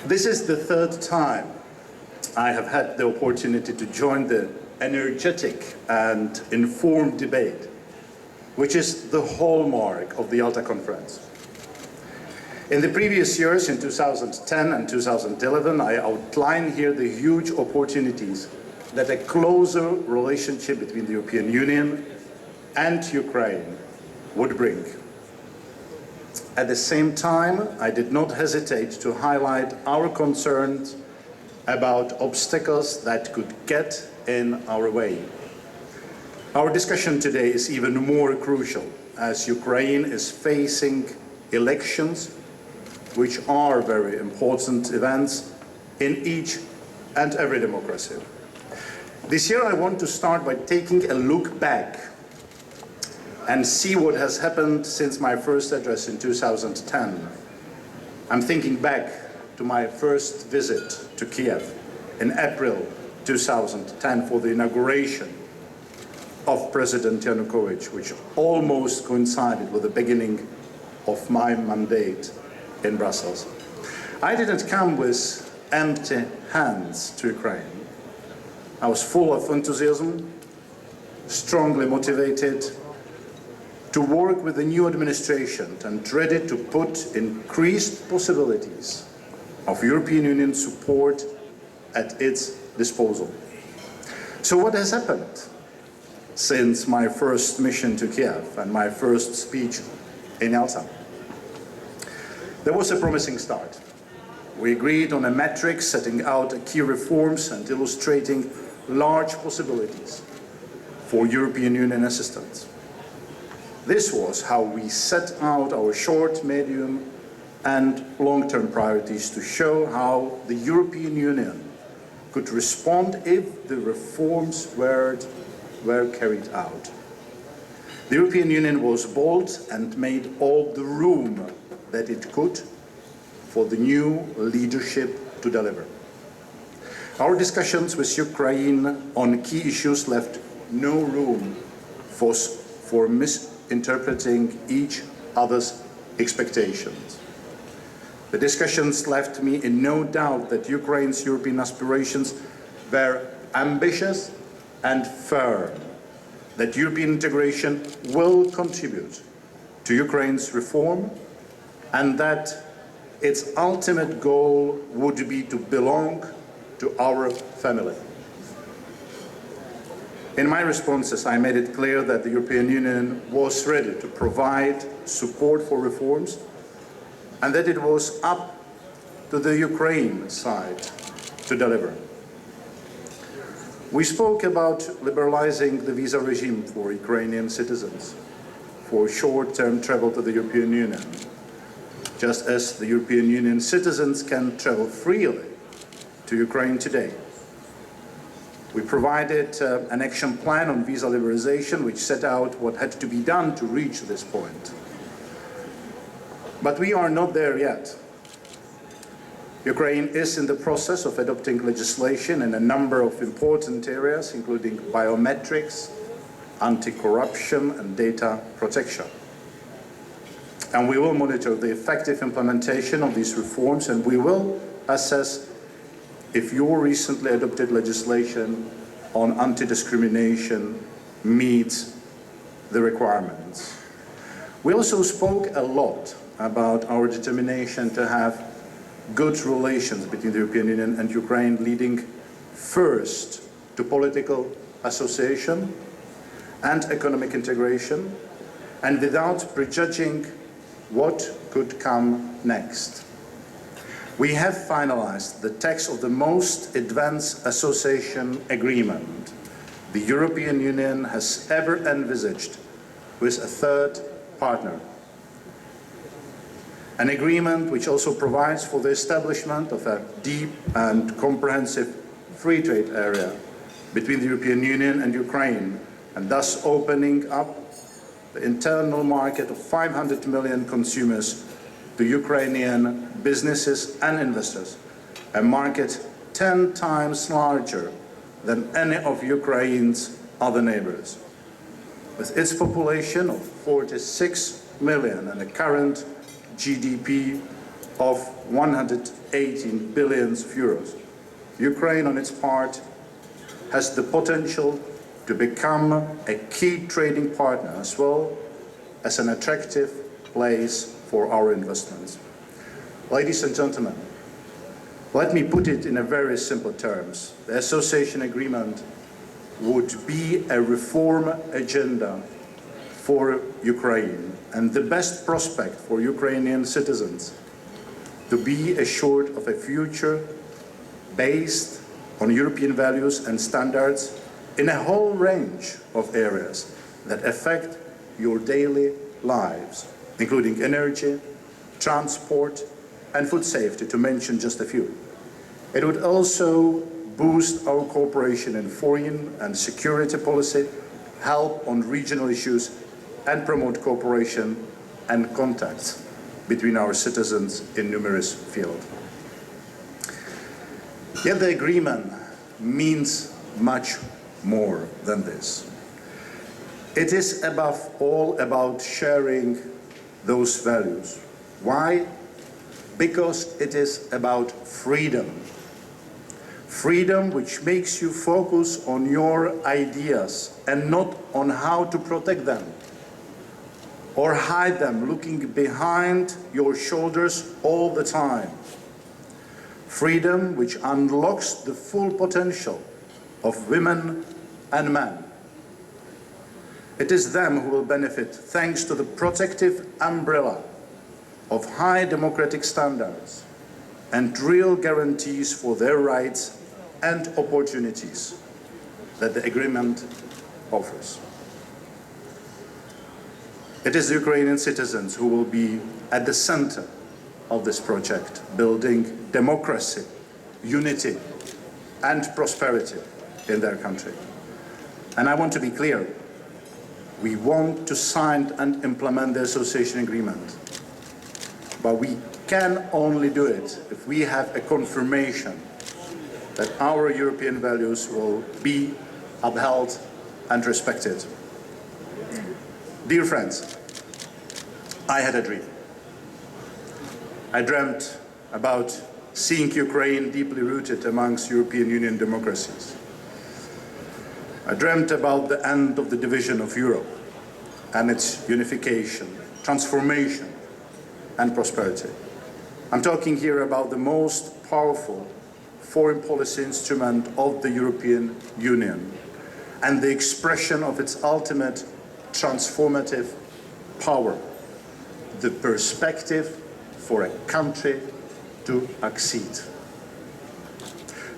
This is the third time I have had the opportunity to join the energetic and informed debate, which is the hallmark of the Yalta Conference. In the previous years, in 2010 and 2011, I outlined here the huge opportunities that a closer relationship between the European Union and Ukraine would bring. At the same time, I did not hesitate to highlight our concerns about obstacles that could get in our way. Our discussion today is even more crucial as Ukraine is facing elections, which are very important events in each and every democracy. This year I want to start by taking a look back and see what has happened since my first address in 2010. I'm thinking back to my first visit to Kiev in April 2010 for the inauguration of President Yanukovych, which almost coincided with the beginning of my mandate in Brussels. I didn't come with empty hands to Ukraine. I was full of enthusiasm, strongly motivated to work with the new administration and ready to put increased possibilities of European Union support at its disposal. So what has happened since my first mission to Kiev and my first speech in Yalta? There was a promising start. We agreed on a matrix setting out key reforms and illustrating large possibilities for European Union assistance. This was how we set out our short, medium, and long-term priorities to show how the European Union could respond if the reforms were carried out. The European Union was bold and made all the room that it could for the new leadership to deliver. Our discussions with Ukraine on key issues left no room for misinterpreting each other's expectations. The discussions left me in no doubt that Ukraine's European aspirations were ambitious and firm, that European integration will contribute to Ukraine's reform, and that its ultimate goal would be to belong to our family. In my responses, I made it clear that the European Union was ready to provide support for reforms and that it was up to the Ukraine side to deliver. We spoke about liberalizing the visa regime for Ukrainian citizens for short-term travel to the European Union, just as the European Union citizens can travel freely to Ukraine today. We provided an action plan on visa liberalization which set out what had to be done to reach this point. But we are not there yet. Ukraine is in the process of adopting legislation in a number of important areas, including biometrics, anti-corruption, and data protection. And we will monitor the effective implementation of these reforms, and we will assess if your recently adopted legislation on anti-discrimination meets the requirements. We also spoke a lot about our determination to have good relations between the European Union and Ukraine, leading first to political association and economic integration, and without prejudging what could come next. We have finalized the text of the most advanced association agreement the European Union has ever envisaged with a third partner. An agreement which also provides for the establishment of a deep and comprehensive free trade area between the European Union and Ukraine, and thus opening up the internal market of 500 million consumers to Ukrainian businesses and investors, a market 10 times larger than any of Ukraine's other neighbors. With its population of 46 million and a current GDP of 118 billion euros. Ukraine, on its part, has the potential to become a key trading partner as well as an attractive place for our investments. Ladies and gentlemen, let me put it in a very simple terms. The association agreement would be a reform agenda for Ukraine and the best prospect for Ukrainian citizens to be assured of a future based on European values and standards in a whole range of areas that affect your daily lives, including energy, transport, and food safety, to mention just a few. It would also boost our cooperation in foreign and security policy, help on regional issues, and promote cooperation and contacts between our citizens in numerous fields. Yet the agreement means much more than this. It is above all about sharing those values. Why? Because it is about freedom. Freedom which makes you focus on your ideas and not on how to protect them or hide them, looking behind your shoulders all the time. Freedom which unlocks the full potential of women and men. It is them who will benefit thanks to the protective umbrella of high democratic standards and real guarantees for their rights and opportunities that the agreement offers. It is the Ukrainian citizens who will be at the center of this project, building democracy, unity, and prosperity in their country. And I want to be clear, we want to sign and implement the association agreement, but we can only do it if we have a confirmation that our European values will be upheld and respected. Dear friends, I had a dream. I dreamt about seeing Ukraine deeply rooted amongst European Union democracies. I dreamt about the end of the division of Europe and its unification, transformation, and prosperity. I'm talking here about the most powerful foreign policy instrument of the European Union and the expression of its ultimate transformative power, the perspective for a country to succeed.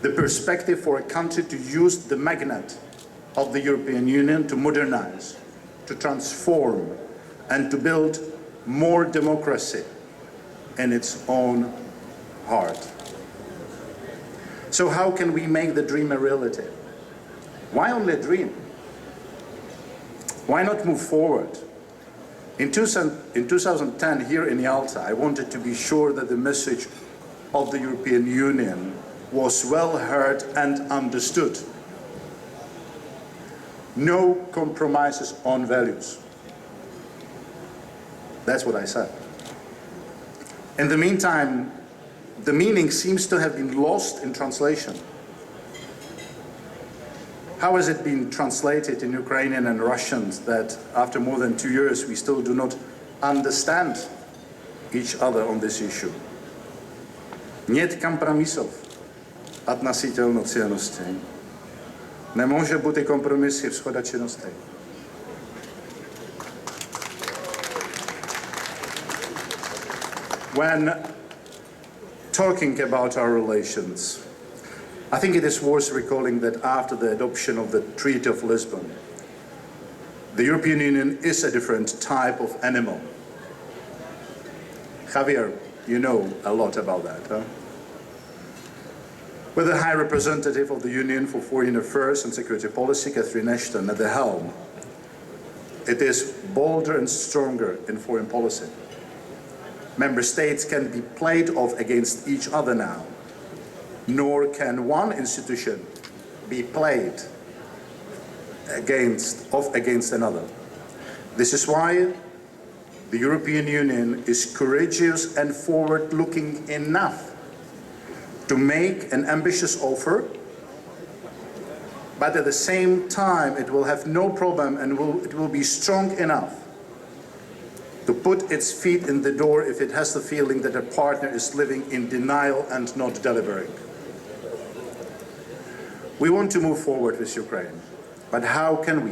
The perspective for a country to use the magnet of the European Union to modernize, to transform, and to build more democracy in its own heart. So how can we make the dream a reality? Why only a dream? Why not move forward? In 2010, here in Yalta, I wanted to be sure that the message of the European Union was well heard and understood. No compromises on values. That's what I said. In the meantime, the meaning seems to have been lost in translation. How has it been translated in Ukrainian and Russian that after more than 2 years we still do not understand each other on this issue? Нет компромисов относительно ценностей. Не може бути компромисів щодо цінностей. When talking about our relations, I think it is worth recalling that after the adoption of the Treaty of Lisbon, the European Union is a different type of animal. Javier, you know a lot about that, huh? With the High Representative of the Union for Foreign Affairs and Security Policy, Catherine Ashton, at the helm, it is bolder and stronger in foreign policy. Member states can be played off against each other now, nor can one institution be played off against another. This is why the European Union is courageous and forward-looking enough to make an ambitious offer, but at the same time it will have no problem and it will be strong enough to put its feet in the door if it has the feeling that a partner is living in denial and not delivering. We want to move forward with Ukraine, but how can we,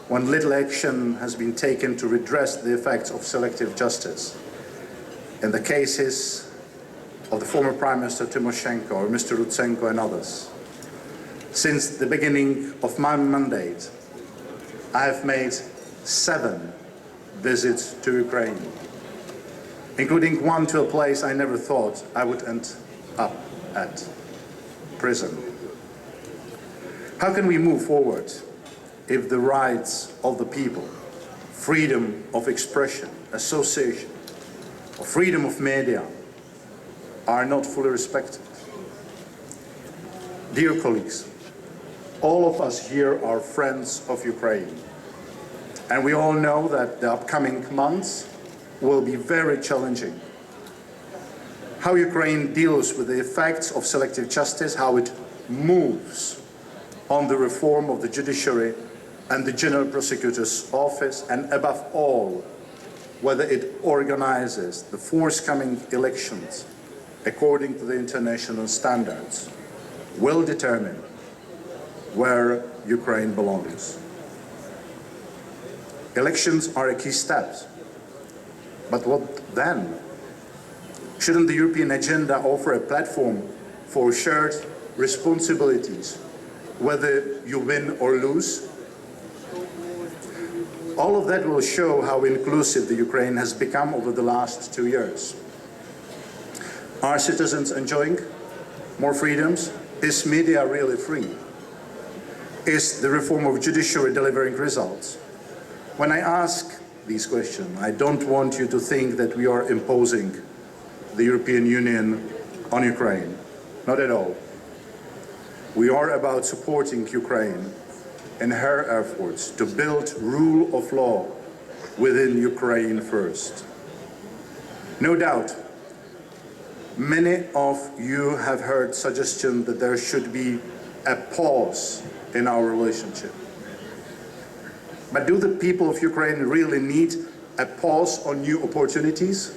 when little action has been taken to redress the effects of selective justice in the cases of the former Prime Minister Tymoshenko or Mr. Lutsenko and others? Since the beginning of my mandate, I have made 7 visits to Ukraine, including one to a place I never thought I would end up at, prison. How can we move forward if the rights of the people, freedom of expression, association, or freedom of media are not fully respected? Dear colleagues, all of us here are friends of Ukraine, and we all know that the upcoming months will be very challenging. How Ukraine deals with the effects of selective justice, how it moves on the reform of the judiciary and the General Prosecutor's Office, and above all, whether it organizes the forthcoming elections according to the international standards, will determine where Ukraine belongs. Elections are a key step, but what then? Shouldn't the European agenda offer a platform for shared responsibilities, whether you win or lose? All of that will show how inclusive the Ukraine has become over the last 2 years. Are citizens enjoying more freedoms? Is media really free? Is the reform of judiciary delivering results? When I ask these questions, I don't want you to think that we are imposing the European Union on Ukraine. Not at all. We are about supporting Ukraine in her efforts to build rule of law within Ukraine first. No doubt, many of you have heard suggestions that there should be a pause in our relationship. But do the people of Ukraine really need a pause on new opportunities?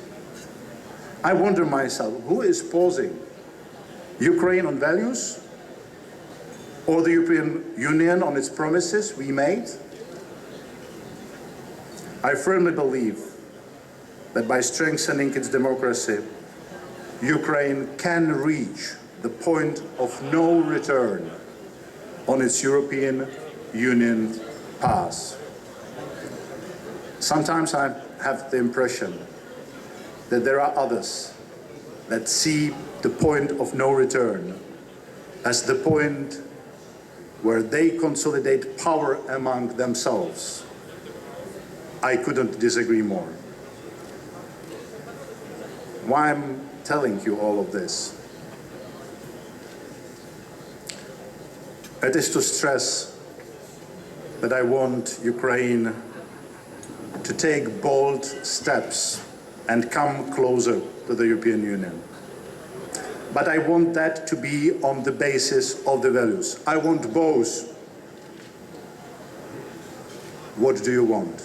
I wonder myself, who is pausing? Ukraine on values? Or the European Union on its promises we made? I firmly believe that by strengthening its democracy, Ukraine can reach the point of no return on its European Union path. Sometimes I have the impression that there are others that see the point of no return as the point where they consolidate power among themselves. I couldn't disagree more. Why I'm telling you all of this? It is to stress that I want Ukraine to take bold steps and come closer to the European Union. But I want that to be on the basis of the values. I want both. What do you want?